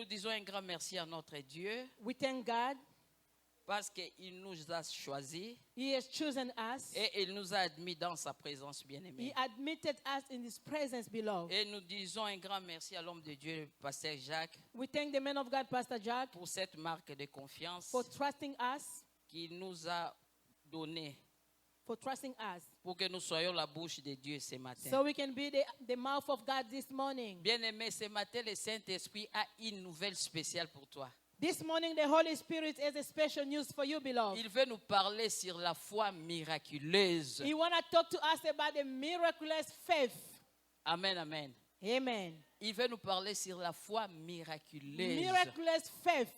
nous disons un grand merci à notre Dieu We thank God. parce qu'il nous a choisis He has chosen us. et il nous a admis dans sa présence He bien-aimée. admitted us in His presence, beloved. Et nous disons un grand merci à l'homme de Dieu, Pasteur Jacques, We thank the man of God, Pastor Jack, pour cette marque de confiance for trusting us, qu'il nous a donnée pour que nous soyons la bouche de Dieu ce matin. so we can be the mouth of God this morning. Bien-aimé, ce matin, le Saint-Esprit a une nouvelle spéciale pour toi. This morning, the Holy Spirit has a special news for you, beloved. Il veut nous parler sur la foi miraculeuse. He want to talk to us about the miraculous faith. Amen, amen. Amen. Il veut nous parler sur la foi miraculeuse. Miraculous faith.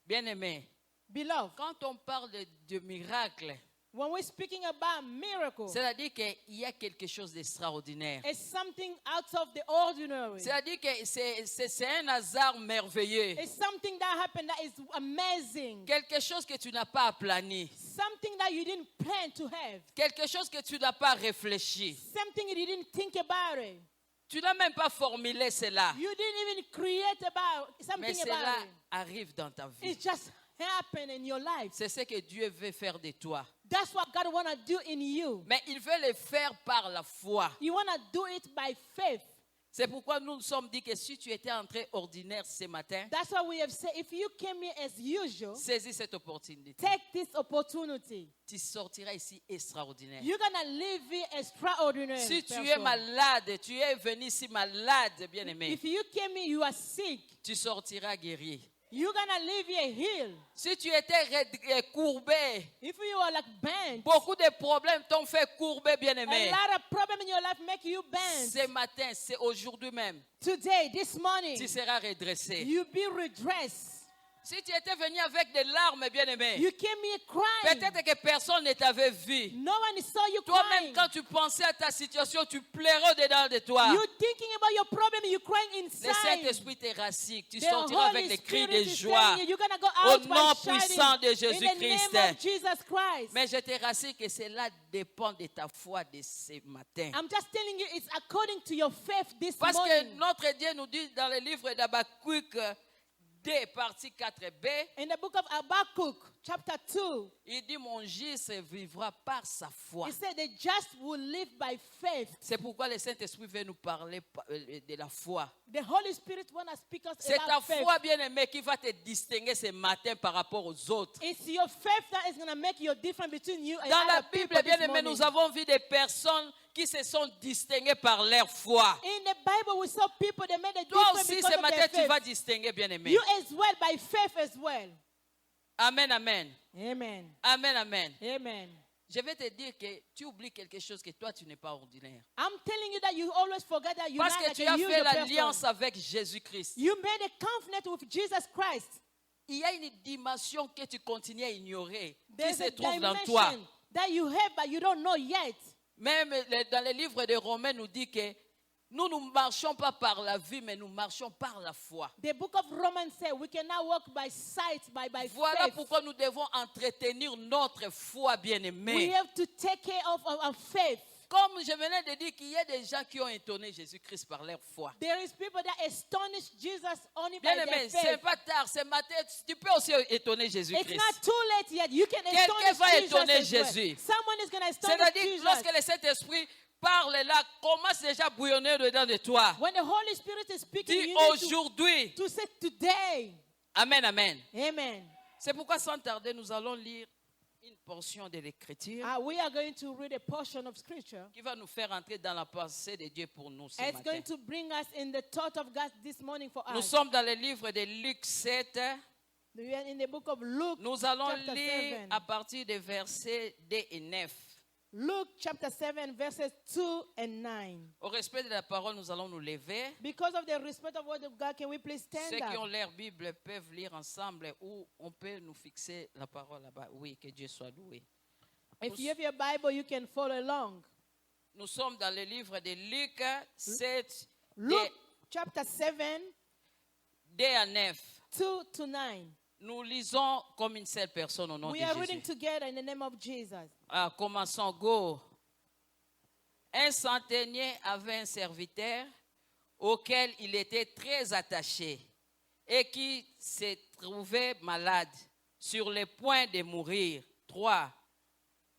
Bien-aimé, Beloved, quand on parle de miracle, when we're speaking about miracle, c'est-à-dire qu'il y a quelque chose d'extraordinaire. it's something out of the ordinary. C'est-à-dire que c'est un hasard merveilleux. It's something that happened that is amazing. Quelque chose que tu n'as pas aplani. Something that you didn't plan to have. Quelque chose que tu n'as pas réfléchi. Something you didn't think about it. Tu n'as même pas formulé cela. You didn't even create about Mais something cela about it. arrive dans ta vie. It just happened in your life. C'est ce que Dieu veut faire de toi. That's what God want to do in you. Mais il veut le faire par la foi. You want to do it by faith. C'est pourquoi nous nous sommes dit que si tu étais entré ordinaire ce matin, That's why we have said, if you came here as usual, saisis cette opportunité. take this opportunity. Tu sortiras ici extraordinaire. You're going to live here extraordinary. Si tu es person. malade, tu es venu ici malade, bien-aimé, If you came here, you are sick. tu sortiras guéri. You're going to live here healed. Si tu étais courbé, If you are like bent, beaucoup de problèmes t'ont fait courber, a bien-aimé. lot of problems in your life make you bent. Ce matin, c'est aujourd'hui même, Today, this morning, tu seras redressé. you be redressed. Si tu étais venu avec des larmes, bien-aimé, You came here crying. peut-être que personne ne t'avait vu. No one saw you Toi-même, crying. quand tu pensais à ta situation, tu pleurais dedans de toi. You thinking about your problem, you crying Le inside. Saint-Esprit te rassure. Tu The sortiras Holy avec des cris Spirit de is joie. telling you, you're gonna go Au out by nom shouting puissant de in the Jésus-Christ. name of Jesus Christ. Mais je te rassure que cela dépend de ta foi de ce matin. I'm just telling you, it's according to your faith this Parce que morning. notre Dieu nous dit dans le livre d'Habakkuk 2, partie 4b, In the book of Habakkuk, chapter 2, il dit mon juste vivra par sa foi. it said the just will live by faith. C'est pourquoi le Saint-Esprit veut nous parler de la foi. The Holy Spirit want to speak us C'est ta about faith. foi bien-aimée qui va te distinguer ce matin par rapport aux autres. It's your faith that is going to make your difference between you and Dans la other people Bible, this bien-aimé, morning. nous avons vu des personnes qui se sont distinguées par leur foi. In the Bible, we saw people that made a Toi difference aussi, because ce of matin, their tu faith. vas distinguer, bien-aimé. You as well, by faith as well. Amen, amen. Amen. Amen, amen. Amen. Je vais te dire que tu oublies quelque chose que toi, tu n'es pas ordinaire. I'm telling you that you always forget that you're Parce not que like tu a as fait usual l'alliance person. avec Jésus-Christ. You made a covenant with Jesus Christ. Il y a une dimension que tu continues à ignorer, qui There's se a trouve dans toi. dimension that you have, but you don't know yet. Même dans le livre de Romains, nous dit que nous ne marchons pas par la vue, mais nous marchons par la foi. The book of Romans says we cannot walk by sight, by Voilà faith. pourquoi nous devons entretenir notre foi, We bien-aimée. have to take care of our faith. Comme je venais de dire qu'il y a des gens qui ont étonné Jésus-Christ par leur foi. There is people that astonish Jesus only by their Bien-aimé, faith. c'est pas tard, ce matin, tu peux aussi étonner It's Jésus-Christ. not too late yet. You can Quelqu'un astonish va Jesus étonner as well. Jésus. Someone is going to astonish C'est-à-dire que Jesus. lorsque le Saint-Esprit parle là, commence déjà à bouillonner dedans de toi. When the Holy Spirit is speaking, Dis you need aujourd'hui. to say today. Amen, amen. Amen. C'est pourquoi sans tarder, nous allons lire une portion de l'Écriture We are going to read a portion of scripture. qui va nous faire entrer dans la pensée de Dieu pour nous ce It's matin. going to bring us in the thought of God this morning for Nous us. sommes dans le livre de Luc 7. We are in the book of Luke, Nous allons chapter lire 7. à partir des versets 2 et 9. Luke chapter 7, verses 2 and 9. Au respect de la parole, nous allons nous lever. Because of the respect of word of God, can we please stand Ceux qui ont up? leur Bible peuvent lire ensemble ou on peut nous fixer la parole là-bas. Oui, que Dieu soit loué. If you have your Bible, you can follow along. Nous sommes dans le livre de Luc 7, Luke chapter 7, 2 à 9. 2 to 9. Nous lisons comme une seule personne au nom We de are reading Jésus. together in the name of Jesus. Ah, commençons, go. Un centenier avait un serviteur auquel il était très attaché. et qui se trouvait malade, sur le point de mourir. 3.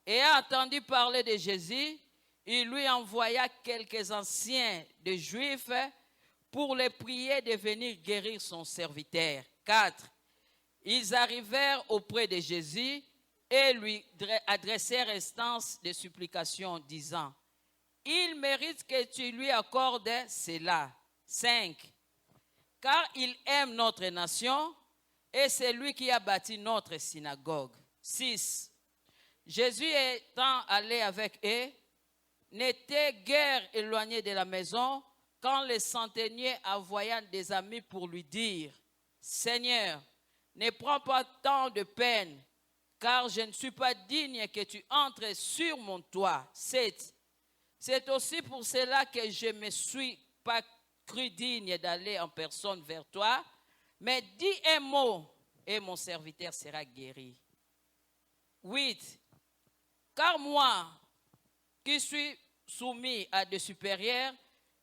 Ayant entendu parler de Jésus, il lui envoya quelques anciens des Juifs pour le prier de venir guérir son serviteur. 4. Ils arrivèrent auprès de Jésus et lui adressèrent instance de supplication, disant, « Il mérite que tu lui accordes cela. » 5. Car il aime notre nation et c'est lui qui a bâti notre synagogue. 6. Jésus étant allé avec eux, n'était guère éloigné de la maison quand le centenier envoya des amis pour lui dire, « Seigneur, ne prends pas tant de peine, car je ne suis pas digne que tu entres sur mon toit. » 7. C'est aussi pour cela que je ne me suis pas cru digne d'aller en personne vers toi, mais dis un mot et mon serviteur sera guéri. 8. Car moi, qui suis soumis à des supérieurs,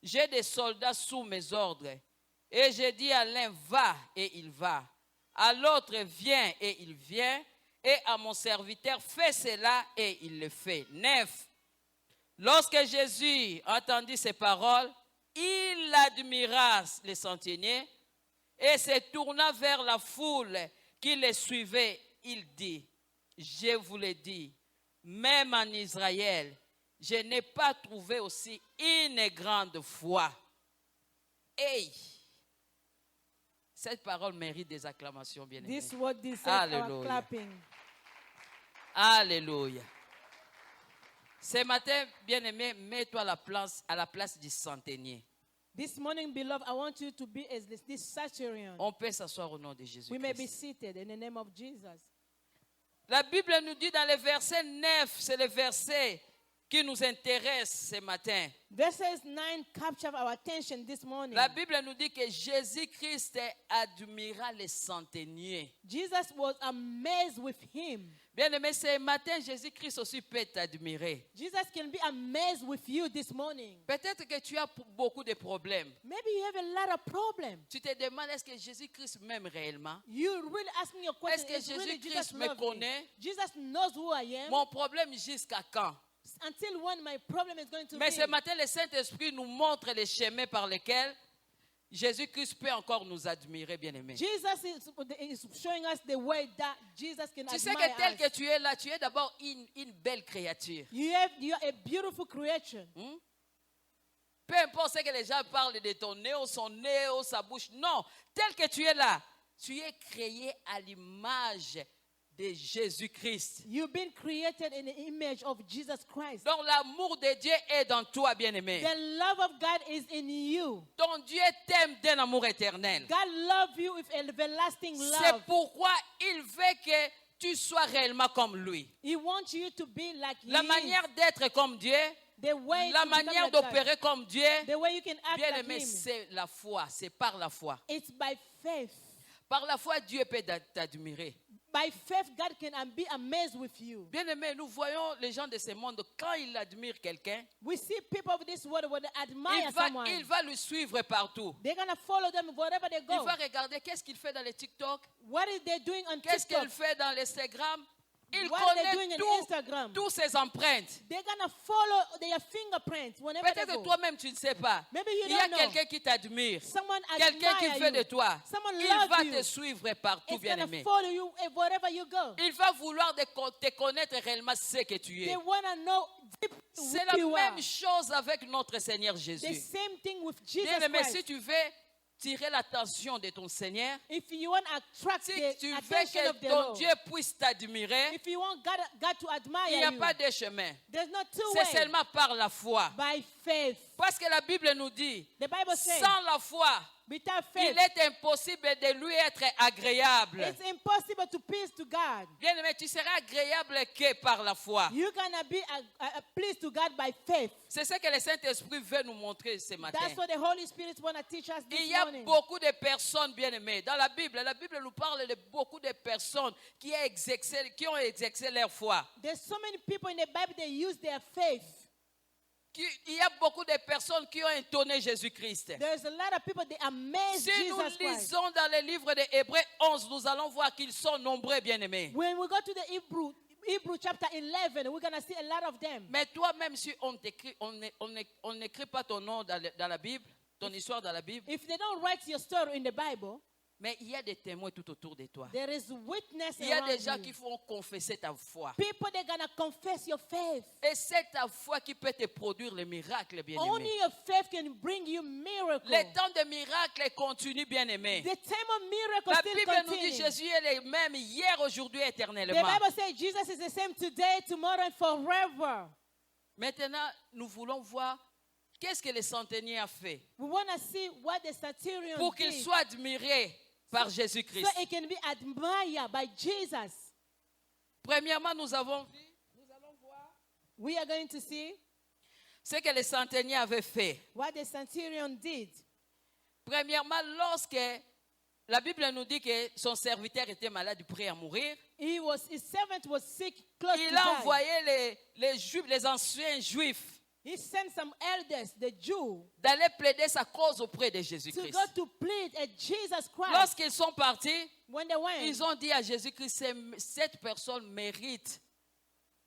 j'ai des soldats sous mes ordres. Et je dis à l'un, va, et il va. À l'autre, viens, et il vient. Et à mon serviteur, fais cela, et il le fait. 9. Lorsque Jésus entendit ces paroles, il admira le centenier et se tourna vers la foule qui le suivait. Il dit, je vous le dis, même en Israël, je n'ai pas trouvé aussi une grande foi. Hey! Cette parole mérite des acclamations, bien aimés. This word deserves our Alléluia. clapping. Alléluia. Ce matin, bien-aimé, mets-toi à la place du centenier. This morning, beloved, I want you to be as this centurion. On peut s'asseoir au nom de Jésus. We may be seated in the name of Jesus. La Bible nous dit dans le verset 9, c'est le verset qui nous intéresse ce matin. Verses 9 capture our attention this morning. La Bible nous dit que Jésus-Christ admira les centeniers. Jesus was amazed with him. Bien-aimé, ce matin, Jésus-Christ aussi peut t'admirer. Jesus can be amazed with you this morning. Peut-être que tu as beaucoup de problèmes. Maybe you have a lot of problems. Tu te demandes, est-ce que Jésus-Christ m'aime réellement? You're really asking your question. Est-ce que Is really Jésus-Christ Jesus me love connaît? me? Jesus knows who I am. Mon problème jusqu'à quand? Until when my problem is going to Mais be. ce matin, le Saint-Esprit nous montre les chemins par lesquels Jésus-Christ peut encore nous admirer, bien-aimés. Jesus is showing us the way that Jesus can Tu sais admire que tel us. que tu es là, tu es d'abord une belle créature. You are a beautiful creation. Peu importe ce que les gens parlent de ton nez, ou son nez, ou sa bouche. Non, tel que tu es là, tu es créé à l'image de Jésus-Christ. You've been created in the image of Jesus Christ. Donc l'amour de Dieu est dans toi, bien-aimé. The love of God is in you. Ton Dieu t'aime d'un amour éternel. God loves you with everlasting C'est love. pourquoi il veut que tu sois réellement comme lui. He wants you to be like La He manière is. d'être comme Dieu, The way la to become manière like God. d'opérer comme Dieu, The way you can act like bien-aimé, Him. c'est la foi, c'est par la foi. It's by faith. Par la foi, Dieu peut t'admirer. By faith, God can be amazed with you. Bien-aimé, nous voyons les gens de ce monde, quand ils admirent quelqu'un, We see people of this world when they admire someone. il va le suivre partout. They're going to follow them wherever they Il go. va regarder qu'est-ce qu'il fait dans les TikTok, What is they doing on qu'est-ce TikTok? qu'il fait dans l'Instagram. Il What are they doing connaît on Instagram? toutes ses empreintes. They're going to follow their fingerprints whenever they Peut-être go. toi-même, tu ne sais pas. Maybe you Il y a don't know. quelqu'un qui t'admire. Someone Quelqu'un qui admire fait you. de toi. Someone Il love va you. te suivre partout, It's going to bien-aimé. follow you wherever you go. Il va vouloir te connaître réellement ce que tu es. They want to know deep C'est who la you are. même chose avec notre Seigneur The Jésus. same thing with Jesus Bien-aimé, Christ. si tu veux tirer l'attention de ton Seigneur, If you want to attract si the tu veux attention of que the ton Lord, Dieu puisse t'admirer, if you want God to admire il n'y a you, pas de chemin. there's not two C'est ways. seulement par la foi. By faith. Parce que la Bible nous dit, The Bible says, sans la foi, without il faith, est impossible de lui être agréable. it's impossible to please to God. Bien-aimé, tu seras agréable que par la foi. You're going to be pleased to God by faith. C'est ce que le Saint-Esprit veut nous montrer ce matin. That's what the Holy Spirit want to teach us Il this y a morning. beaucoup de personnes bien-aimées. Dans la Bible nous parle de beaucoup de personnes qui ont exercé leur foi. There's so many people in the Bible that use their faith. il y a beaucoup de personnes qui ont étonné Jésus-Christ. There's a lot of people, they amaze Si nous Jesus Christ. lisons dans le livre de Hébreux 11, nous allons voir qu'ils sont nombreux, bien-aimés. When we go to the Hebrew chapter 11, we're going to see a lot of them. Mais toi-même, si on n'écrit pas ton nom dans la Bible, ton histoire dans la Bible, If they don't write your story in the Bible, mais il y a des témoins tout autour de toi. there is witness Il y a around des gens you. qui font confesser ta foi. People, they're going to confess your faith. Et c'est ta foi qui peut te produire les miracles, Only bien-aimés. your faith can bring you miracles. Le temps de miracles continue, bien-aimés. The time of miracles La still Bible nous dit continues. Jésus est le même hier, aujourd'hui, The éternellement. Bible says Jesus is the same today, tomorrow, and forever. Maintenant, nous voulons voir qu'est-ce que le centenier a fait We want to see what the centurion pour qu'il did soit admiré par Jésus-Christ. so it can be admired by Jesus. Premièrement, nous allons voir We are going to see ce que le centenier avait fait. what the centurion did. Premièrement, lorsque la Bible nous dit que son serviteur était malade, prêt à mourir, His servant was sick, close to il a die. envoyé les Juifs, les anciens Juifs, He sent some elders, the Jew, d'aller plaider sa cause auprès de to Jésus-Christ. go to plead at Jesus Christ. Lorsqu'ils sont partis, When they went, ils ont dit à Jésus-Christ, cette personne mérite.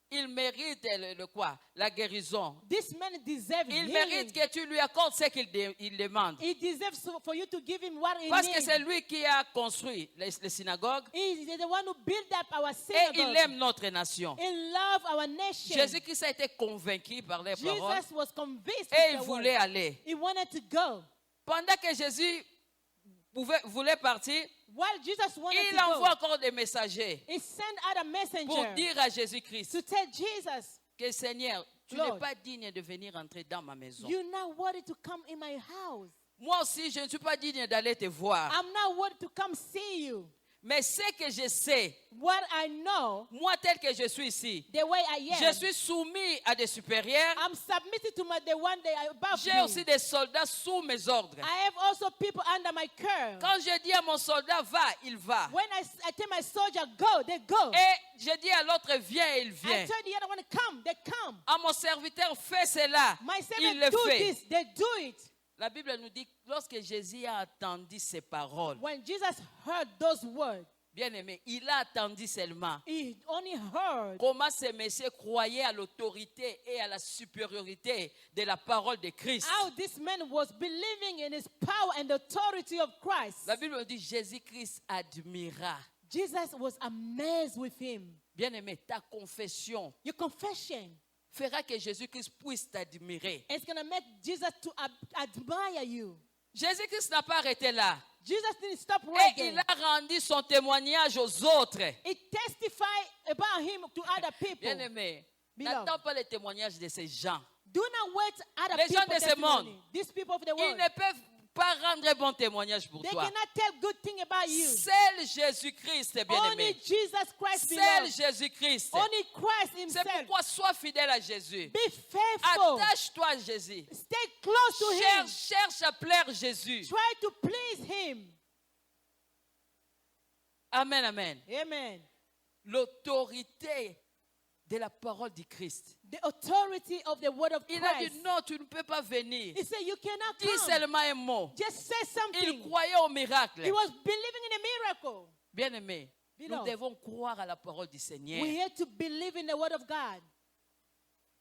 Il mérite quoi? La guérison. this man deserves Il healing. mérite que tu lui accordes ce qu'il demande. He deserves for you to give him what he Parce que needs. c'est lui qui a construit les synagogues He is the one who built up our et synagogue. il aime notre nation. He loves our nation. Jésus-Christ a été convaincu par les paroles Jesus was convinced et il with the voulait word. aller. He wanted to go. Pendant que Jésus voulait partir, While Jesus wanted il to envoie go, encore des messagers he sent out a pour messenger dire à Jésus-Christ to tell Jesus, que Seigneur, tu Lord, n'es pas digne de venir entrer dans ma maison. you're not worthy to come in my house. Moi aussi, je ne suis pas digne d'aller te voir. I'm not worthy to come see you. Mais ce que je sais, What I know, moi tel que je suis ici, the way I am, je suis soumis à des supérieurs. I'm submitted to the one that I above J'ai me. aussi des soldats sous mes ordres. I have also people under my care. Quand je dis à mon soldat, va, il va. When I tell my soldier, go, they go. Et je dis à l'autre, viens, il I vient. tell the other one to come, they come. À mon serviteur, fais cela. My Il servant le do fait. this, they do it. La Bible nous dit, lorsque Jésus a entendu ces paroles, When Jesus heard those words, bien aimé, il a attendu seulement. he only heard Comment ces messieurs croyaient à l'autorité et à la supériorité de la parole de Christ. how this man was believing in his power and the authority of Christ. La Bible nous dit, Jésus-Christ admira. Jesus was amazed with him. Bien aimé, ta confession Your confession fera que Jésus-Christ puisse t'admirer. is going to make Jesus to admire you. Jésus-Christ n'a pas arrêté là. Jesus didn't stop Et working. il a rendu son témoignage aux autres. He testified about him to other people. Bien aimé, Beloved. n'attends pas les témoignages de ces gens. Do not wait other Les gens people's de ce testimony. monde, These people of the Ils world, ne peuvent pas rendre bon témoignage pour they toi. cannot tell good thing about you. Seul Jésus-Christ, bien Only aimé. Jesus Christ Seul belongs. Jésus-Christ. Only Christ C'est himself. pourquoi sois fidèle à Jésus. Be faithful. Attache-toi à Jésus. Stay close to him. Cherche à plaire Jésus. Try to please him. Amen, amen. Amen. L'autorité de la parole du Christ. The authority of the word of Il a dit Christ. non, tu ne peux pas venir. He said, you cannot Dis come. seulement un mot. Just say Il something. croyait au miracle. He was believing in a miracle. Bien aimé, nous Beloved. devons croire à la parole du Seigneur. We have to believe in the word of God.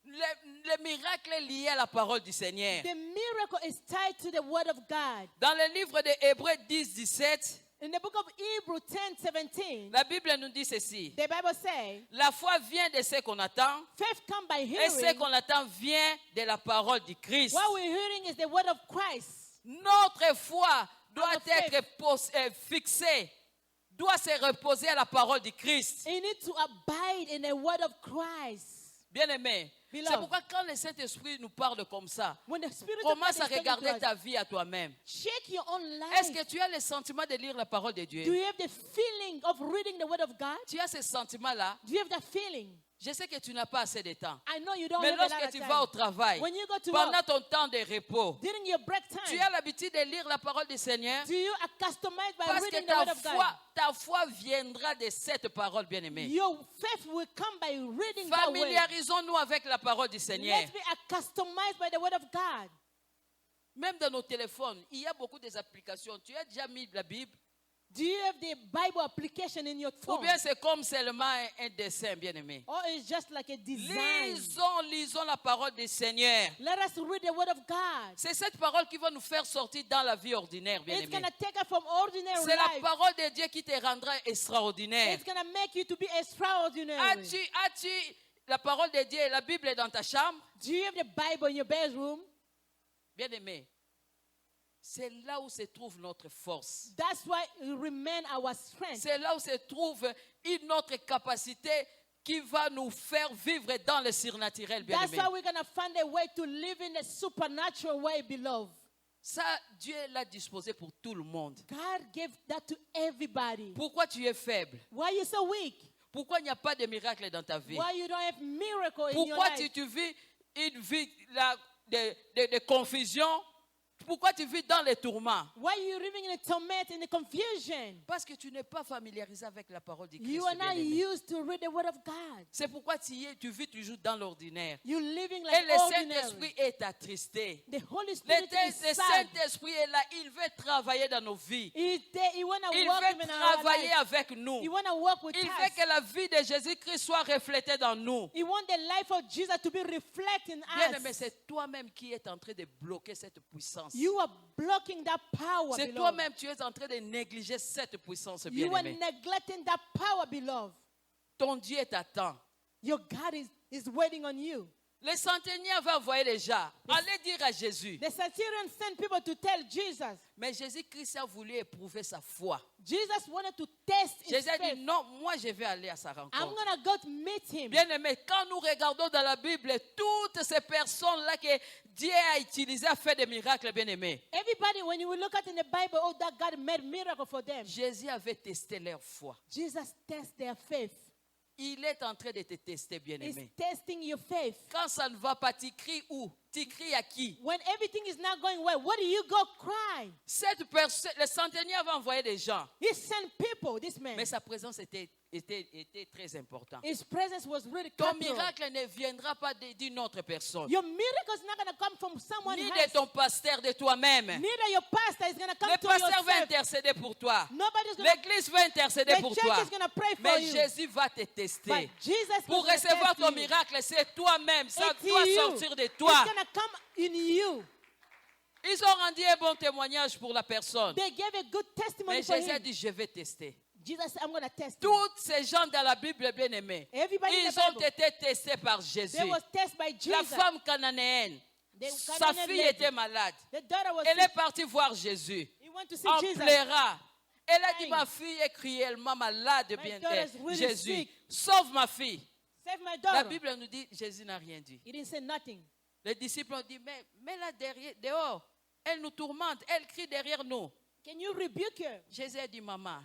Le miracle est lié à la parole du Seigneur. The miracle is tied to the word of God. Dans le livre de Hébreux 10, 17, In the book of Hebrews 10:17, la Bible nous dit ceci. the Bible says, La foi vient de ce qu'on attend faith comes by et ce hearing. qu'on attend vient de la parole du Christ. What we're hearing is the word of Christ. Notre foi doit Our faith. être fixée, doit se reposer à la parole du Christ. You need to abide in the word of Christ. Bien aimé, Beloved. c'est pourquoi quand le Saint-Esprit nous parle comme ça, When the Spirit of God commence is à talking regarder to us, ta vie à toi-même. check your own Est-ce life. que tu as le sentiment de lire la parole de Dieu? Do you have the feeling of reading the word of God? Tu as ce sentiment-là? Do you have that feeling? Je sais que tu n'as pas assez de temps. I know you don't Mais have a lot lorsque of tu time. vas au travail, When you go to pendant work, ton temps de repos, during your break tu time, as l'habitude de lire la parole du Seigneur? do you accustom by Parce que reading the word of God? ta foi viendra de cette parole, bien-aimée. Your faith will come by reading that word. Familiarisons-nous avec la la parole du Seigneur. Let's be customized by the word of God. Même dans nos téléphones, il y a beaucoup des applications. Tu as déjà mis la Bible? Do you have the Bible application in your Ou phone? bien c'est comme seulement un dessin, bien-aimé? Or it's just like a design? Lisons la parole du Seigneur. Let us read the word of God. C'est cette parole qui va nous faire sortir dans la vie ordinaire, It's bien-aimé. going to take us from ordinary C'est la life. parole de Dieu qui te rendra extraordinaire. It's going to make you to be extraordinary. As-tu la parole de Dieu, la Bible est dans ta chambre? Do you have the Bible in your bedroom? Bien-aimé, c'est là où se trouve notre force. That's why it remain our strength. C'est là où se trouve une autre capacité qui va nous faire vivre dans le surnaturel, That's bien-aimé. why we're going to find a way to live in a supernatural way, beloved. Ça, Dieu l'a disposé pour tout le monde. God gave that to everybody. Pourquoi tu es faible? Why are you so weak? Pourquoi il n'y a pas de miracle dans ta vie? Why you don't have miracle in your Pourquoi life? tu vis une vie de confusion? Pourquoi tu vis dans les tourments? Why are you living in the torment, in the confusion? Parce que tu n'es pas familiarisé avec la parole du Christ. You are not bien-aimé. used to read the word of God. C'est pourquoi tu vis toujours dans l'ordinaire. You're living Et like le ordinary. Saint-Esprit est attristé. The Holy Le Spirit is sad. Saint-Esprit est là. Il veut travailler dans nos vies. He want to Il work veut even in our travailler life. avec nous. He want to work with Il us. veut que la vie de Jésus-Christ soit reflétée dans nous. He want the life of Jesus to be reflected in Bien-aimé, us. c'est toi-même qui es en train de bloquer cette puissance. You are blocking that power, C'est beloved. toi-même qui es en train de négliger cette puissance, You are bien-aimé. neglecting that power, beloved. Ton Dieu t'attend. Your God is waiting on you. Le centenier va envoyer les gens. Allez dire à Jésus. The centurion sent people to tell Jesus. Mais Jésus-Christ a voulu éprouver sa foi. Jesus wanted to test his Jésus a dit, faith. non, moi je vais aller à sa I'm rencontre. going to go to meet him. Bien-aimé, quand nous regardons dans la Bible, toutes ces personnes-là que Dieu a utilisées à faire des miracles, bien-aimé, Everybody, when you look at in the Bible, oh, that God made miracle for them. Jésus avait testé leur foi. Jesus tests their faith. Il est en train de te tester, He's bien-aimé. testing your faith. Quand ça ne va pas, tu cries où? Tu cries à qui? When everything is not going well, where do you go cry? Cette personne, le centenier avait envoyé des gens, He sent people, this man. mais sa présence était très importante. His presence was really Ton capital. miracle ne viendra pas d'une autre personne, Your miracle is not going to come from someone ni else. de ton pasteur, de toi-même. Neither your pastor is going to come Le to pasteur va yourself. intercéder pour toi. Nobody's going to. L'église va intercéder The pour church toi. is going to pray for Mais you. Jésus va te But tester. Jesus Pour is gonna recevoir test ton you. miracle, c'est toi-même. Ça It's doit you. sortir de It's toi. going to come in you. Ils ont rendu un bon témoignage pour la personne. They gave a good testimony Mais for Jésus a him. dit, je vais tester. Jesus said, I'm going to test you. Tous ces gens dans la Bible, bien-aimés, Everybody in ils the ont Bible, été testés par Jésus. they was tested by La Jesus. femme cananéenne, The sa Canaanite fille lady, était malade. the daughter was Elle sick. est partie voir Jésus He went to see en Jesus. pleurant. Elle a dit, Crying. ma fille est cruellement malade, bien daughter's really Jésus. sick. Sauve ma fille. Save my La daughter. Bible nous dit, Jésus n'a rien dit. He didn't say nothing. Les disciples ont dit, mais mets-la dehors. Elle nous tourmente, elle crie derrière nous. Can you rebuke her? Jésus a dit, maman,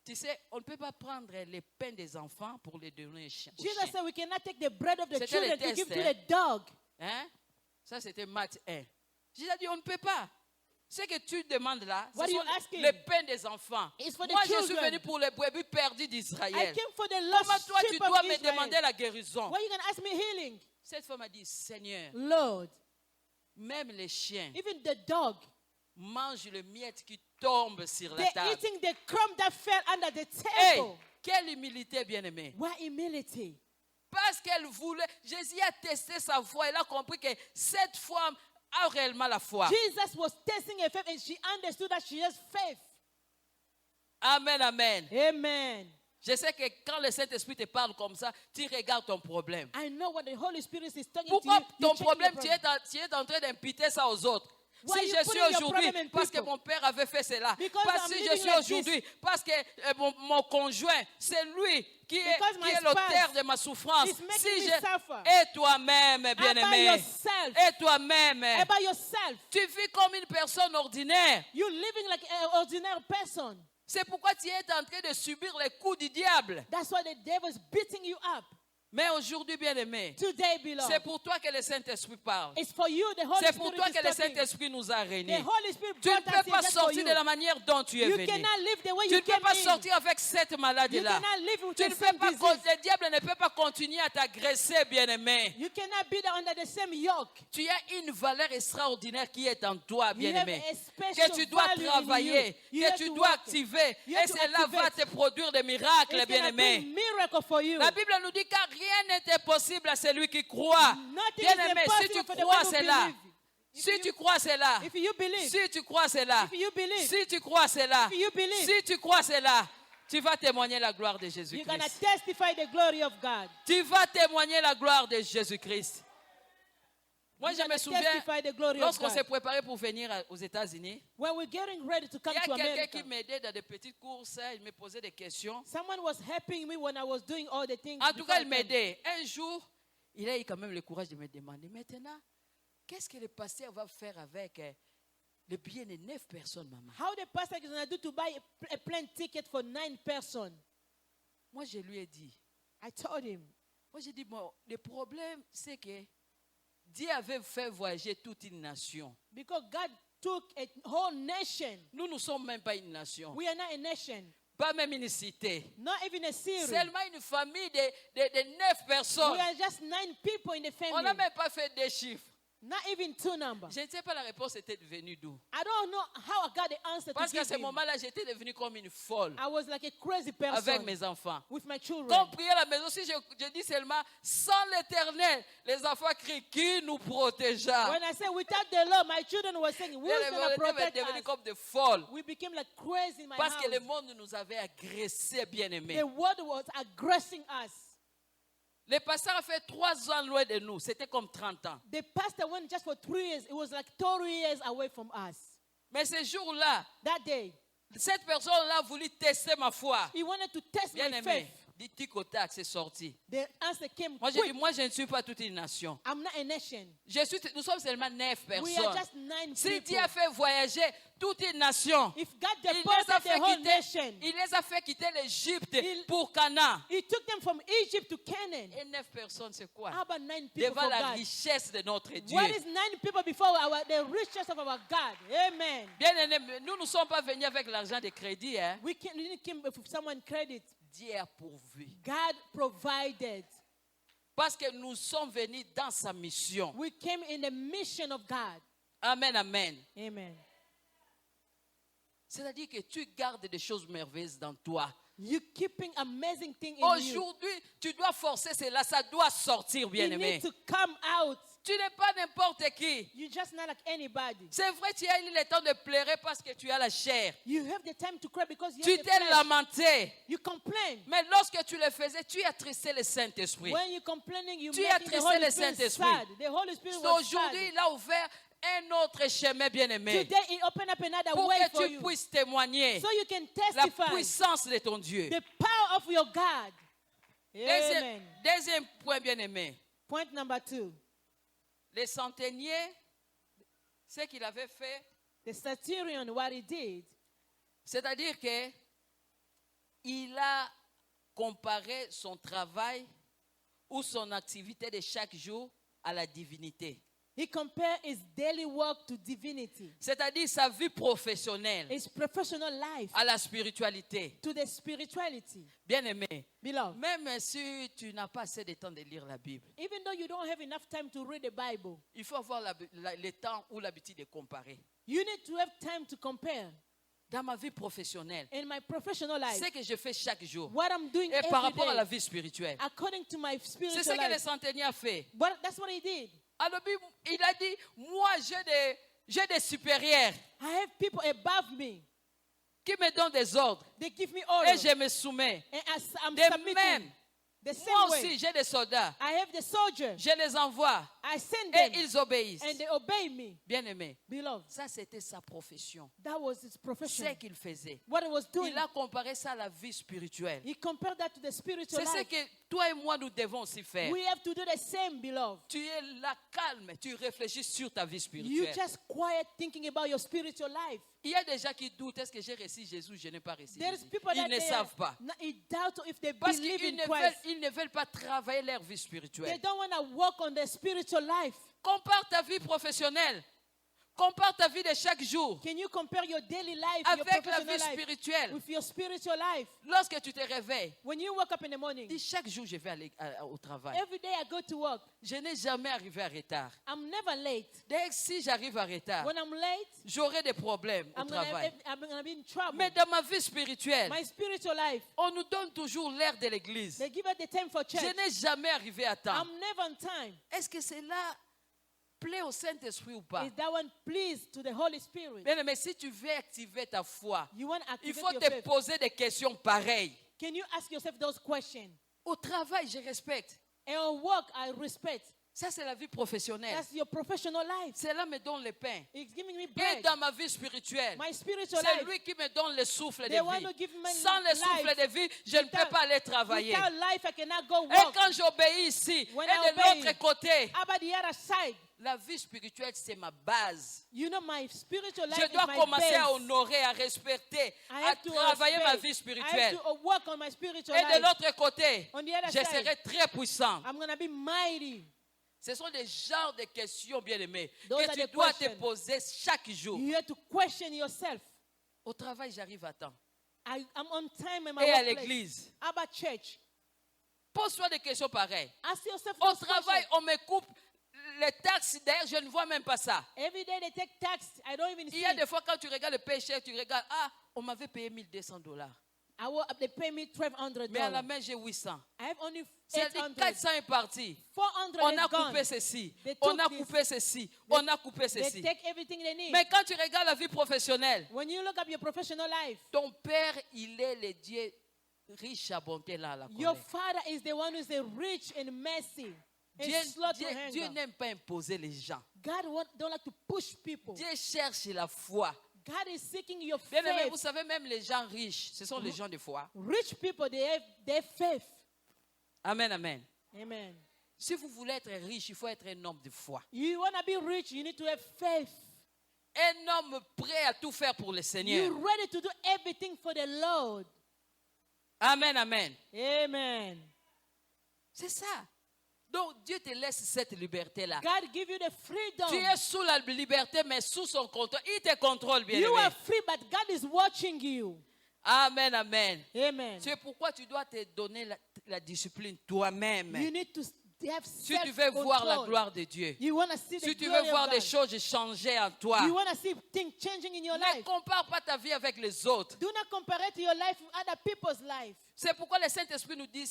tu sais, on ne peut pas prendre les pains des enfants pour les donner aux chiens. Jesus said we cannot take the bread of the C'était children le to give test, to hein. the dog. Hein? Ça, c'était Matthieu 1. Jésus a dit, on ne peut pas. Ce que tu demandes là, What ce are sont you asking? les pains des enfants. It's for the Moi, je suis children. venu pour les brebis perdus I d'Israël. came for the lost Comment toi, tu sheep dois of me Israel. demander la guérison? Why are you going to ask me healing? Cette femme a dit, Seigneur, Lord, même les chiens even the dog, mangent le miette qui tombe sur la they're table. eating the crumb that fell under the Hey, table. quelle humilité, bien-aimée. What humility. Parce qu'elle voulait, Jésus a testé sa foi. Elle a compris que cette femme a réellement la foi. Jesus was testing her faith and she understood that she has faith. Amen, amen. Amen. Je sais que quand le Saint-Esprit te parle comme ça, tu regardes ton problème. I know what the Holy Spirit is talking Pourquoi to you. ton check problème, your tu es en train d'imputer ça aux autres? Why Si you je putting suis your aujourd'hui, problem in parce que people? mon père avait fait cela. Because Parce I'm que je living suis like aujourd'hui, parce que mon conjoint, c'est lui qui est Because my l'auteur spouse de ma souffrance. is making Si me suffer. Et toi-même, About bien-aimé. yourself. Et toi-même. About yourself. Tu vis comme une personne ordinaire. You're living like an ordinary person. C'est pourquoi tu es en train de subir les coups du diable. That's why the devil is beating you up. Mais aujourd'hui, bien-aimé, Today, beloved, c'est pour toi que le Saint-Esprit parle. it's for you. The Holy C'est pour Spirit toi is que le talking. Saint-Esprit nous a The réunis. Holy Spirit Tu ne brought us peux here pas just for sortir you. de la manière dont tu es You venu. cannot live the way Tu you ne peux came pas in. sortir avec cette You maladie-là. cannot live with Tu the ne same peux pas, disease. le diable ne peut pas continuer à t'agresser, bien-aimé. You cannot be under the same yoke. Tu as une valeur extraordinaire qui est en toi, You have bien-aimé. a special Que tu dois value in travailler, you. You que have tu to dois work. activer. You have Et to cela va activate. te produire des miracles, It's gonna bien-aimé. bring miracle for you. La Bible nous dit car rien n'est impossible à celui qui croit. Nothing Bien-aimé, is si impossible tu for the crois, one who c'est là. believe. Si tu crois, c'est là. If you believe, Si tu crois, c'est là. if you believe, Si tu crois, c'est là. if you believe, Si tu crois, c'est là. Tu vas témoigner la gloire de you're Jésus-Christ. gonna testify the glory of God. Tu vas témoigner la gloire de Jésus-Christ. Moi, You're je me gonna souviens, testify the glory of lorsqu'on s'est God. préparé pour venir aux États-Unis, When we're getting ready to il come y a to quelqu'un America, qui m'aidait dans des petites courses. Il me posait des questions. someone was helping me when I was doing all the things. En tout before cas, I il came. m'aidait. Un jour, il a eu quand même le courage de me demander, maintenant, qu'est-ce que le pasteur va faire avec le billet de 9 personnes, maman? How the pastor is gonna do to buy a plane ticket for 9 persons? Moi, je lui ai dit, I told him, moi, j'ai dit, bon, le problème, c'est que Dieu avait fait voyager toute une nation. because God took a whole nation. Nous ne sommes même pas une nation, We are not a nation, pas même une cité. not even a city. Seulement une famille de 9 personnes. We are just 9 people in the On family. n'a même pas fait des chiffres. Not even 2 numbers. Je ne sais pas la réponse était venue d'où. I don't know how I got the answer Parce to qu'à give ce him. moment-là, j'étais devenue comme une folle I was like a crazy person avec mes enfants. with my children. Quand on priait à la maison, si je dis seulement sans l'Éternel, les enfants crient qui nous protégera. When I say without the Lord, my children were saying, who's Les going to protect devenus us? comme des folles. We became like crazy in my Parce house. que le monde nous avait agressés, bien-aimés. The world was aggressing us. Le pasteur a fait 3 ans loin de nous. C'était comme 30 ans. The pastor went just for 3 years. It was like 30 years away from us. Mais ce jour-là, That day, cette personne-là a voulu tester ma foi. he wanted to test my Bien-aimé, faith. du tic au tac, c'est sorti. The answer came Moi, j'ai dit, quick. moi, je ne suis pas toute une nation. I'm not a nation. Nous sommes seulement 9 We are personnes. just 9 Si people. Dieu a fait voyager toute une nation, If God il les a deported fait the whole quitter, nation, il les a fait quitter l'Égypte Il- pour Canaan. he took them from Egypt to Canaan. Et 9 personnes, c'est quoi? How about 9 people Devant for la God? richesse de notre Dieu. What is 9 people before the riches of our God? Amen. Bien aimé, nous ne sommes pas venus avec l'argent de crédit. Hein? We didn't come with someone credit. Dieu a pourvu. God provided. Parce que nous sommes venus dans sa mission. We came in the mission of God. Amen, amen. Amen. C'est-à-dire que tu gardes des choses merveilleuses dans toi. You keeping amazing thing in you. Aujourd'hui, tu dois forcer cela. Ça doit sortir, You bien-aimé. need to come out. Tu n'es pas n'importe qui. You're just not like anybody. C'est vrai, tu as eu le temps de pleurer parce que tu as la chair. You have the time to cry because you Tu have the t'es flesh. lamenté. You complain. Mais lorsque tu le faisais, tu attristais le Saint-Esprit. When you're complaining, you Tu make as the tressé Holy le Spirit Saint-Esprit. sad. The Holy Spirit So, was aujourd'hui, sad. il a ouvert un autre chemin, bien-aimé, Today, he opened up another pour way que for tu you. puisses témoigner So you can la testify puissance de ton Dieu. the power of your God. Amen. Deuxième point, bien-aimé. Point number 2. Les centeniers, ce qu'il avait fait, The centurion, what he did, c'est-à-dire que il a comparé son travail ou son activité de chaque jour à la divinité. he compared his daily work to divinity, C'est-à-dire sa vie professionnelle his professional life à la spiritualité. to the spirituality. Bien-aimé, Beloved, même si tu n'as pas assez de temps de lire la Bible, even though you don't have enough time to read the Bible, il faut avoir le temps ou l'habitude de comparer. you need to have time to compare. Dans ma vie professionnelle, In my professional life, ce que je fais chaque jour, what I'm doing et par every rapport à la day, vie spirituelle, according to my c'est ce spiritual que le life. centenier a fait. But that's what he did. Alors, il a dit, moi j'ai des supérieurs I have people above me. qui me donnent des ordres They give me et orders. je me soumets. And as I'm De submitting, même, the moi same way, aussi j'ai des soldats, I have the soldiers. je les envoie I send et them ils obéissent. and they obey me. Bien-aimé, Beloved, ça c'était sa profession. that was his profession. C'est ce qu'il faisait. What he was doing, Il a comparé ça à la vie spirituelle. he compared that to the spiritual C'est ce life. que toi et moi nous devons aussi faire. We have to do the same, beloved. Tu es là calme, tu réfléchis sur ta vie You spirituelle. just quiet thinking about your spiritual life. Il y a des gens qui doutent, est-ce que j'ai reçu Jésus, je n'ai pas reçu There's Jésus. people Ils that ne they savent pas. doubt if they Parce believe qu'ils in ne Christ. ils ne veulent pas travailler leur vie They spirituelle. don't want to work on their spiritual life. Compare ta vie professionnelle. Compare ta vie de chaque jour Can you compare your daily life, your avec la professional vie life, spirituelle. with your spiritual life? Lorsque tu te réveilles, When you wake up in the morning, dis chaque jour je vais aller au travail. every day I go to work. Je n'ai jamais arrivé en retard. I'm never late. Dès que si j'arrive en retard, When I'm late, j'aurai des problèmes au travail. I'm gonna be in trouble. Mais dans ma vie spirituelle, My spiritual life, on nous donne toujours l'heure de l'église. they give us the time for church. Je n'ai jamais arrivé à temps. I'm never on time. Est-ce que cela plaît au Saint-Esprit ou pas? Is that one pleased to the Holy Spirit? Bien, mais si tu veux activer ta foi, You want to il activate faut your te faith. poser des questions pareilles. Can you ask yourself those questions? Au travail, je respecte. And on work, I respect. Ça, c'est la vie professionnelle. That's your professional life. Cela me donne le pain. It's giving me Et bread. dans ma vie spirituelle, My spiritual c'est life. lui qui me donne le souffle The one de who vie. gives me Sans le souffle life. de vie, je ne peux pas aller travailler. Without life, I cannot go Et work. quand j'obéis ici, When et I de obey, l'autre côté, How about the other side? la vie spirituelle, c'est ma base. You know, my spiritual life Je is dois my commencer à base. honorer, à respecter, I à have to travailler ma respect. vie I have spirituelle. to work on my spiritual Et de life. l'autre côté, On the other je side, serai très puissant. I'm going to be mighty. Ce sont des genres de questions, bien-aimées, Those que are tu the dois te questions. poser chaque jour. You have to question yourself. Au travail, j'arrive à temps. I'm on time in my Et à workplace. l'église. How about church? Pose-toi des questions pareilles. Ask yourself Au those travail, questions. on me coupe les taxes. D'ailleurs, je ne vois même pas ça. Every day they take tax. I don't even Il see y a it. des fois, quand tu regardes le péché, tu regardes, ah, on m'avait payé $1,200. They pay me $1,200. Mais à la main, j'ai 800. I have only C'est-à-dire 800. 400 est parti. 400 On is a gone. coupé ceci. They On took a this. coupé ceci. On a coupé They ceci. take everything they need. Mais quand tu regardes la vie professionnelle, When you look up your professional life, ton père, il est le Dieu riche à bonté là à la your colère. father is the one who is the rich and mercy and Dieu, slow to Dieu anger. n'aime pas imposer les gens. God don't like to push people. Dieu cherche la foi. God is seeking your Bien aimé, faith. vous savez, même les gens riches, ce sont les gens de foi. Rich people, they have their faith. Amen, amen. Amen. Si vous voulez être riche, il faut être un homme de foi. You want to be rich, you need to have faith. Un homme prêt à tout faire pour le Seigneur. You're ready to do everything for the Lord. Amen, amen. Amen. C'est ça. Donc Dieu te laisse cette liberté-là. God give you the Tu freedom. es sous la liberté, mais sous son contrôle. Il te contrôle, bien You aimé. are free, but God is watching you. Amen, amen. Amen. C'est pourquoi tu dois te donner la discipline toi-même. You need to have Si tu veux voir la self-control. gloire de Dieu. You want to see the Si tu glory veux voir of des God. choses changer en toi. You want to see things changing in your Ne life. compare pas ta vie avec les autres. Do not compare it to your life with other people's life. C'est pourquoi le Saint-Esprit nous dit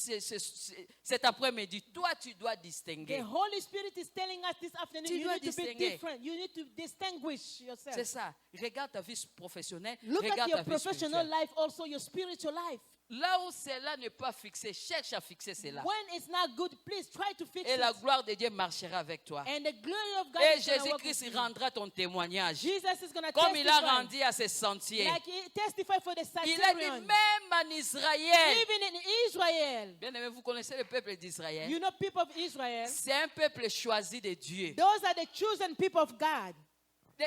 cet après-midi, toi tu dois The distinguer. Holy Spirit is telling us this afternoon, Tu you dois need to be distinguer. different. You need to distinguish C'est yourself. ça. Regarde ta vie professionnelle, Look at regarde your ta vie professional spirituelle. life, also your spiritual life. Là où cela n'est pas fixé, cherche à fixer cela. When it's not good, please try to fix Et la it. gloire de Dieu marchera avec toi. And the glory of God Et is going to work Jésus-Christ with you. rendra ton témoignage. Jesus is going to Comme il a testify. rendu à ses sentiers. Like he testified for the Il a dit Satyrians. même en Israël. Even in Israel. Bien aimé, vous connaissez le peuple d'Israël. You know people of Israel. C'est un peuple choisi de Dieu. Those are the chosen people of God.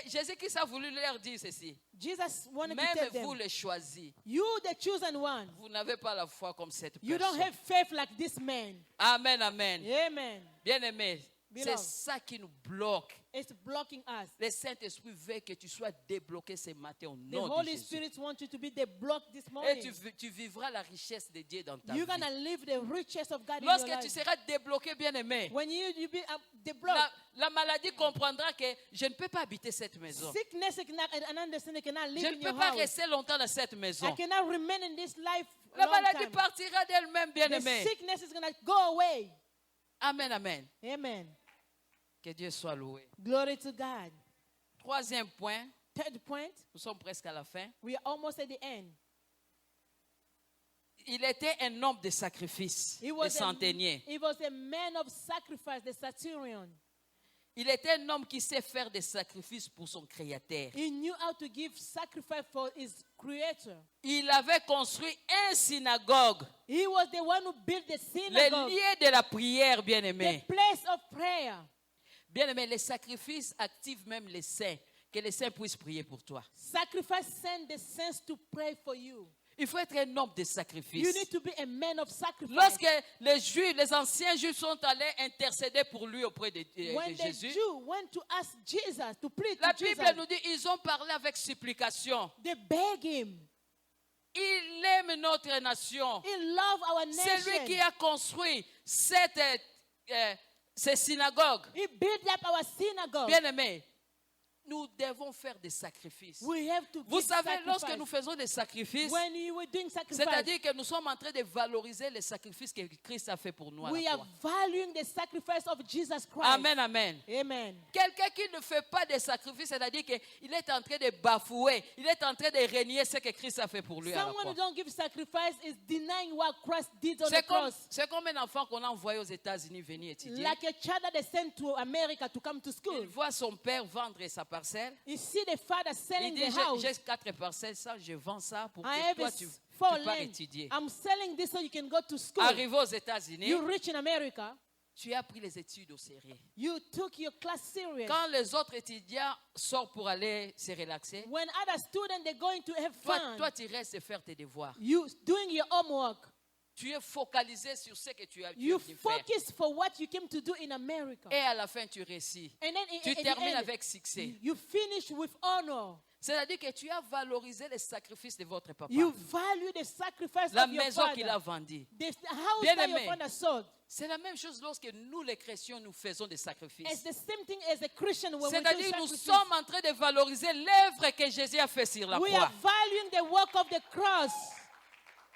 Jésus-Christ a voulu leur dire ceci. Jesus wanted to Même tell vous them, les choisis. you the chosen one, Vous n'avez pas la foi comme cette you don't personne. have faith like this man. Amen, amen. Amen. Bien aimé, c'est Beloved. ça qui nous bloque. It's blocking us. Le Saint-Esprit veut que tu sois débloqué ce matin au The nom de Holy Jésus. Spirit wants you to be the block this Et morning. tu vivras la richesse de Dieu dans ta vie. You're going to live the riches of God in your Lorsque tu life. seras débloqué, bien aimé, When you be the block, la maladie comprendra que je ne peux pas habiter cette maison. sickness and understanding cannot Je live ne in peux your pas house. rester longtemps dans cette I maison. cannot remain in this life La long maladie time. partira d'elle-même, bien The aimé. sickness is going to go away. Amen, amen. Amen. Que Dieu soit loué. Glory to God. Troisième point, Third point, nous sommes presque à la fin. we are almost at the end. Il était un homme de sacrifice, He et was, centenier. he was a man of sacrifice, the Satyrian. Il était un homme qui sait faire des sacrifices pour son Créateur. He knew how to give sacrifice for his creator. Il avait construit une synagogue, He was the one who built the le synagogue, lieu de la prière, the bien-aimé. place of prayer. Bien-aimé, les sacrifices activent même les saints, que les saints puissent prier pour toi. Sacrifice send the saints to pray for you. Il faut être un homme de You sacrifice. need to be a man of sacrifice. Lorsque les Juifs, les anciens Juifs sont allés intercéder pour lui auprès de When the Jésus, Jew went to ask Jesus, to plead la to Bible Jesus, nous dit ils ont parlé avec supplication. they beg him. Il aime notre nation. He loved our C'est lui qui nation. a construit ces synagogues. He built up our synagogue. Bien-aimés, nous devons faire des sacrifices. We have to Vous give savez, sacrifice. lorsque nous faisons des sacrifices, When you were doing sacrifice, c'est-à-dire que nous sommes en train de valoriser les sacrifices que Christ a fait pour nous. À we la are croix. valuing the sacrifice of Jesus Christ. Amen, amen. Amen. Quelqu'un qui ne fait pas de sacrifices, c'est-à-dire qu'il est en train de bafouer, il est en train de renier ce que Christ a fait pour lui. À la Someone who croix. don't give sacrifice is denying what Christ did on the C'est cross. comme un enfant qu'on a envoyé aux États-Unis venir étudier. Like a child that they sent to America to come to school. Il voit son père vendre sa parcelle. You see the father Il selling dit, the house. j'ai 4 parcelles, ça, je vends ça pour I que have toi, a tu four pars land. étudier. I'm selling this so you can go to school. Arrivé aux États-Unis, You reach in America. tu as pris les études au sérieux. You took your class serious. Quand les autres étudiants sortent pour aller se relaxer, When other students they're going to have fun, toi, tu restes faire tes devoirs. you doing your homework. Tu es focalisé sur ce que tu as You venu faire. focus for what you came to do in America. Et à la fin, tu réussis. And then Tu at the termines end, avec succès. you finish with honor. C'est-à-dire que tu as valorisé les sacrifices de votre papa. You value the sacrifice La of your maison qu'il a father. vendue. The house Bien that your aimé. father sold. C'est la même chose lorsque nous, les chrétiens, nous faisons des It's sacrifices. the same thing as a Christian when we do C'est-à-dire nous sacrifice. sommes en train de valoriser l'œuvre que Jésus a fait sur la We croix. are valuing the work of the cross.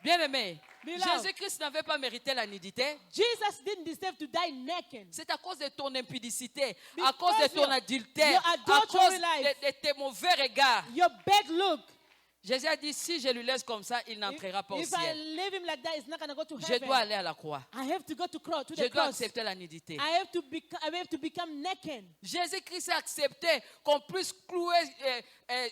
Bien-aimé, Beloved. Jésus-Christ n'avait pas mérité la nudité. Jesus didn't deserve to die naked. C'est à cause de ton impudicité, Because à cause de ton your adultère, à adultery cause life. de tes mauvais regards. Your bad look. Jésus a dit, si je lui laisse comme ça, il n'entrera pas au If I ciel. leave him like that, he's not going to go to Je heaven. dois aller à la croix. I have to go to Je the dois cross. accepter la nudité. I have to become naked. Jésus-Christ a accepté qu'on puisse clouer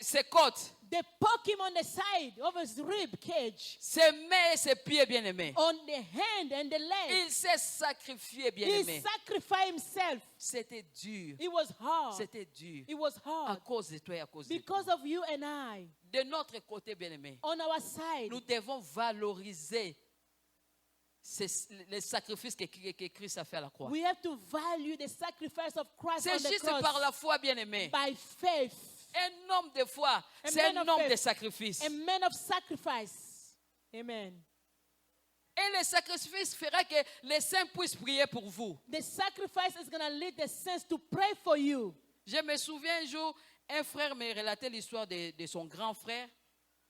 ses côtes, They poke him on the side of his rib cage, ses mains et ses pieds, bien-aimés. on the hand and the leg. Il s'est sacrifié, He bien-aimé. sacrificed himself. C'était dur. It was hard. C'était dur. It was À hard cause de toi et à cause de because of you and I. De notre côté, bien-aimé, On our side, nous devons valoriser les sacrifices que Christ a fait à la croix. we have to value the sacrifice of Christ C'est on the juste cross par la foi, bien-aimé. by faith. Un homme de foi, c'est man un of homme faith. de sacrifice. A man of sacrifice. Amen. Et le sacrifice fera que les saints puissent prier pour vous. The sacrifice is going to lead the saints to pray for you. Je me souviens un jour, un frère me relatait l'histoire de son grand frère.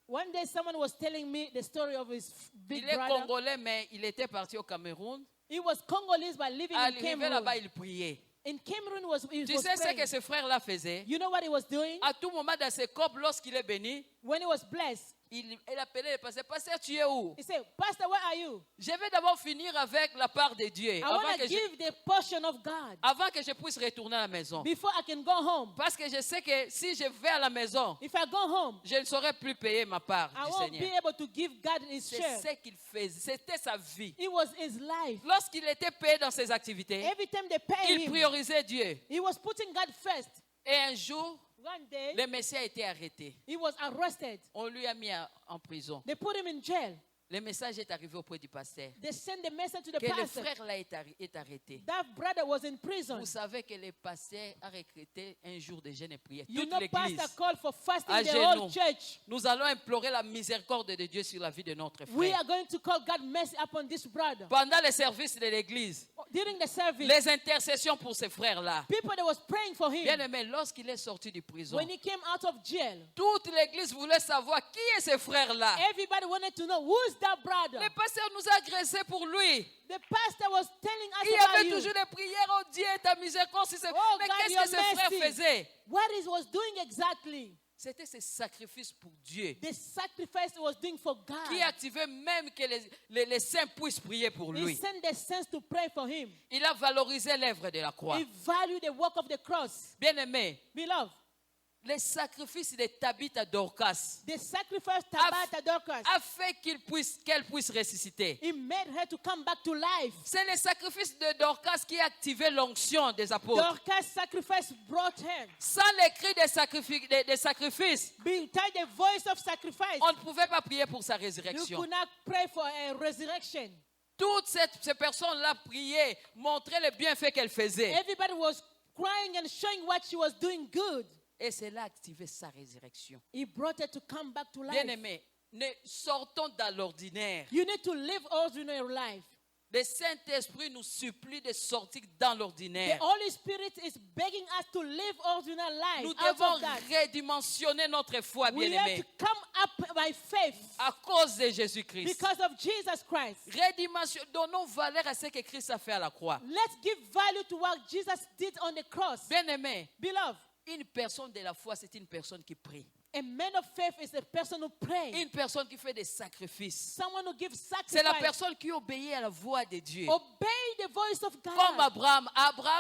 One day, someone was telling me the story of his big Il est brother. congolais, mais il était parti au Cameroun. He was Congolese but living in Arrivé là-bas, Cameroon. il priait. In Cameroon, he Tu was sais ce praying. que ce frère-là faisait? You know what he was doing? À tout moment dans ses copes, lorsqu'il est béni, When he was blessed, il appelait le pasteur. Pasteur, tu es où? he said, Pastor, where are you? Je vais d'abord finir avec la part de Dieu I avant want que, to give the portion of God avant que je puisse retourner à la maison. before I can go home. Parce que je sais que si je vais à la maison, If I go home, je ne saurais plus payer ma part I du won't be Seigneur. able to give God his C'est share. ce qu'il faisait. C'était sa vie. It was his life. Lorsqu'il était payé dans ses activités, Every time they pay il him, priorisait Dieu. he was putting God first. Et un jour, One day, le Messie a été arrêté. he was arrested. On lui a mis en prison. They put him in jail. Le message est arrivé auprès du pasteur They sent the message to the que le pastor. frère là est arrêté. That brother was in prison. Vous savez que le pasteur a recruté un jour de jeûne et prière. You Toute know, l'église. pastor called for fasting à the whole genoux. church. Nous allons implorer la miséricorde de Dieu sur la vie de notre We frère. are going to call God mercy upon this brother. Pendant les services de l'église, During the service, les intercessions pour ces frères-là. people that was praying for him. Bien aimé, lorsqu'il est sorti de prison, When he came out of jail, toute l'église voulait savoir qui est ce frère-là. everybody wanted to know, who's that brother? Le pasteur nous a agressés pour lui. The pastor was telling us Il y about avait you. toujours des prières, oh Dieu, ta miséricorde. Oh, Mais God, qu'est-ce your que ce frère mercy. faisait? What he was doing exactly? C'était ce sacrifice pour Dieu The sacrifice he was doing for God. qui activait même que les saints puissent prier pour He lui. sent the saints to pray for him. Il a valorisé l'œuvre de la croix. He valued the work of the cross. Bien-aimé, Beloved, les sacrifices de Tabitha Dorcas the sacrifice Tabitha Dorcas, a fait qu'elle puisse ressusciter. he made her to come back to life. C'est le sacrifice de Dorcas qui a activé l'onction des apôtres. Dorcas' sacrifice brought her. Sans les cris des sacrifices, Without the voice of sacrifice, on ne pouvait pas prier pour sa you résurrection. could not pray for a resurrection. Toutes ces personnes-là priaient, montraient les bienfaits qu'elle faisait. Everybody was crying and showing what she was doing good. Et cela a activé sa résurrection. He brought her to come back to life. Bien-aimés, sortons dans l'ordinaire. You need to live ordinary life. Le Saint-Esprit nous supplie de sortir dans The l'ordinaire. Holy Spirit is begging us to live ordinary life. Nous Out devons of that, redimensionner notre foi, we have bien-aimés, to come up by faith à cause de Jésus-Christ. because of Jesus Christ. Donnons valeur à ce que Christ a fait à la croix. Let's give value to what Jesus did on the cross. Bien-aimés, Beloved, une personne de la foi, c'est une personne qui prie. a man of faith is a person who prays. Une personne qui fait des sacrifices. Someone who gives C'est la sacrifice. personne qui obéit à la voix de Dieu. Obey the voice of God. Comme Abraham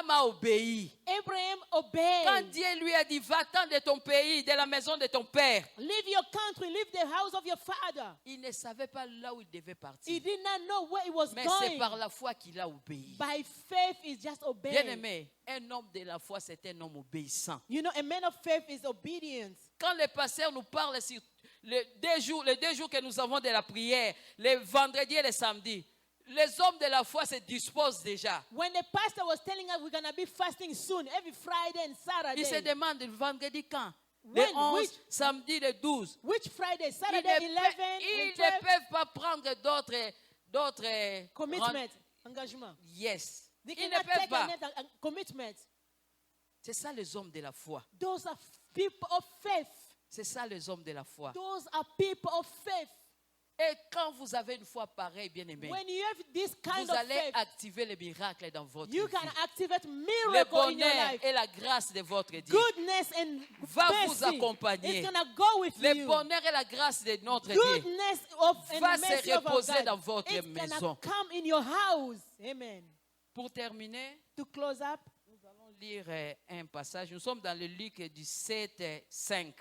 a obéi. Abraham obeyed. Quand Dieu lui a dit, va-t'en de ton pays, de la maison de ton père, Leave your country, leave the house of your father. il ne savait pas là où il devait He partir. did not know where he was Mais c'est going. par la foi qu'il a obéi. By faith, he just obeyed. Bien-aimé, un homme de la foi, c'est un homme obéissant. You know, a man of faith is obedience. Quand le pasteur nous parle sur les 2 jours que nous avons de la prière, les vendredis et les samedis, les hommes de la foi se disposent déjà. When the pastor was telling us we're going to be fasting soon, every Friday and Ils se Saturday. demandent le vendredi quand? Le When? 11, Which? samedi le 12. Which Friday? Ils Saturday, 11 ils and 12? ne peuvent pas prendre d'autres Commitment, engagement. Yes. They Ils ne cannot peuvent take pas. another commitment. C'est ça les hommes de la foi. Those are people of faith. C'est ça les hommes de la foi. Those are people of faith. Et quand vous avez une foi pareille, bien aimé, When you have this kind vous of allez faith, activer les miracles dans votre you vie. can activate Le miracle in your bonheur life. et la grâce de votre Dieu Goodness and va mercy vous accompagner. is gonna go with Le you. bonheur et la grâce de notre Dieu Goodness of and va se mercy of our reposer God dans votre is maison. gonna come in your house. Amen. Pour terminer, To close up, nous allons lire un passage. Nous sommes dans le Luc 17, 5.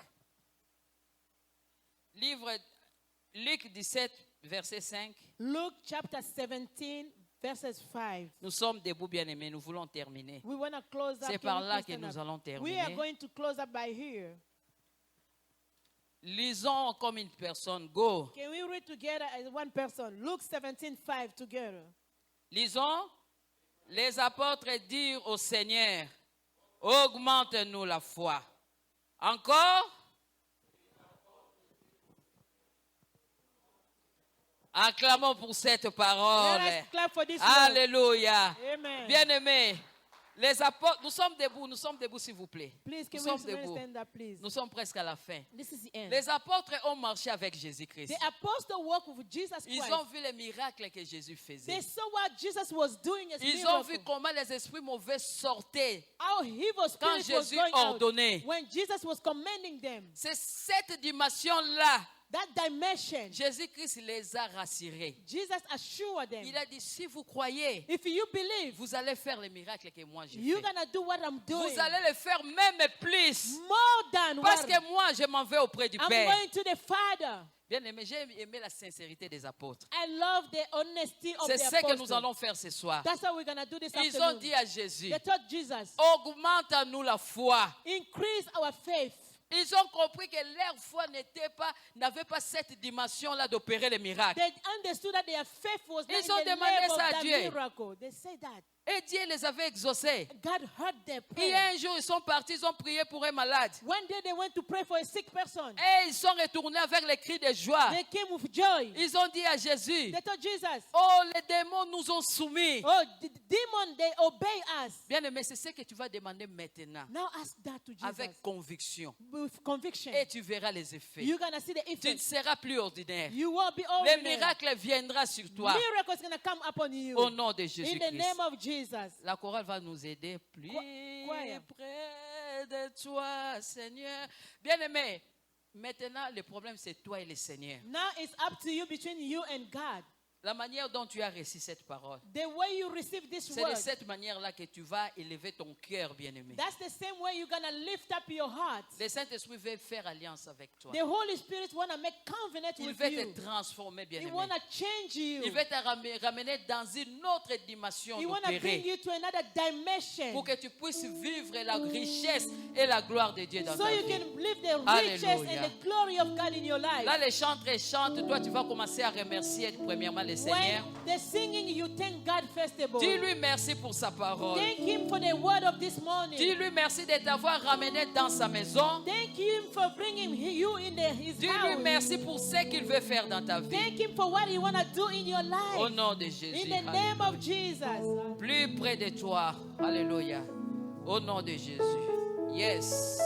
Luc 17, verset 5. Luke chapter 17, verses 5. Nous sommes debout, bien-aimés. Nous voulons terminer. We want to close up. C'est Can par we là please que stand nous up? allons We are terminer. going to close up by here. Lisons comme une personne. Go. Can we read together as one person? Luke 17, 5 together. Lisons. Les apôtres dirent au Seigneur, augmente-nous la foi. Encore. Acclamons pour cette parole. Let us clap for this word. Alléluia. Amen. Bien-aimés, les apôtres, nous sommes debout s'il vous plaît. Please, can Nous we sommes stand debout. up, please? Nous sommes presque à la fin. This is the end. Les apôtres ont marché avec Jésus-Christ. The apostle walked with Jesus Ils Christ. ont vu les miracles que Jésus faisait. They saw what Jesus was doing as Ils ont miracle. vu comment les esprits mauvais sortaient. How evil Quand spirits was Jésus going out ordonnait. when Jesus was commanding them. C'est cette dimension-là. That dimension, Jésus-Christ les a rassurés. Jesus assured them, Il a dit, si vous croyez, if you believe, vous allez faire les miracles que moi j'ai you're fait. going to do what I'm doing. Vous allez le faire même plus. More than Parce what que moi, je m'en vais auprès du I'm Père. going to the Father. Bien aimé, j'ai aimé la sincérité des apôtres. I love the honesty of C'est the ce que nous apostles. allons faire ce soir. That's what we're going to do this Ils ont afternoon. dit à Jésus, They told Jesus, augmente-nous la foi. increase our faith. Ils ont compris que leur foi n'avait pas cette dimension-là d'opérer les miracles. They understood that their faith was not Ils in ont the demandé level ça à of that Dieu. miracle. They say that. Et Dieu les avait exaucés. God heard their Et prayer. un jour, ils sont partis, ils ont prié pour un malade. One day they went to pray for a sick person. Et ils sont retournés avec les cris de joie. They came with joy. Ils ont dit à Jésus, They told Jesus, oh, les démons nous ont soumis. oh, the demon, they obey us. Bien aimé, c'est ce que tu vas demander maintenant. Now ask that to Jesus Avec conviction. with conviction. Et tu verras les effets. You're going to see the Tu ne effect. seras plus ordinaire. You will be Les ordinary. miracles viendront sur toi. Miracles going to come upon you. Au nom de In the Jésus-Christ. name of Jesus. La chorale va nous aider plus Choir. près près de toi, Seigneur. Bien-aimé, maintenant, le problème, c'est toi et le Seigneur. Now it's up to you, between you and God. La manière dont tu as reçu cette parole, The way you receive this c'est de word, cette manière-là que tu vas élever ton cœur, bien-aimé. that's the same way you're going to lift up your heart. Le Saint-Esprit veut faire alliance avec toi. The Holy Spirit want to make covenant Il with veut you. te transformer, He bien-aimé. want to change you. Il veut te ramener dans une autre dimension He want to bring d'opérer you to another dimension, pour que tu puisses vivre la richesse et la gloire de Dieu dans so ta you vie. can live the riches Alléluia. and the glory of God in your life. Là, les chantres chantent. Toi, tu vas commencer à remercier premièrement le Seigneur. When they're singing, you thank God first of all. Dis-lui merci pour sa parole. Thank Him for the word of this morning. Dis-lui merci de t'avoir ramené dans sa maison. Thank Him for bringing you in his Dis-lui house. merci pour ce qu'il veut faire dans ta vie. Thank Him for what He want to do in your Au life. nom de Jésus. In the name of Jesus. Plus près de toi. Alléluia. Au nom de Jésus. Yes.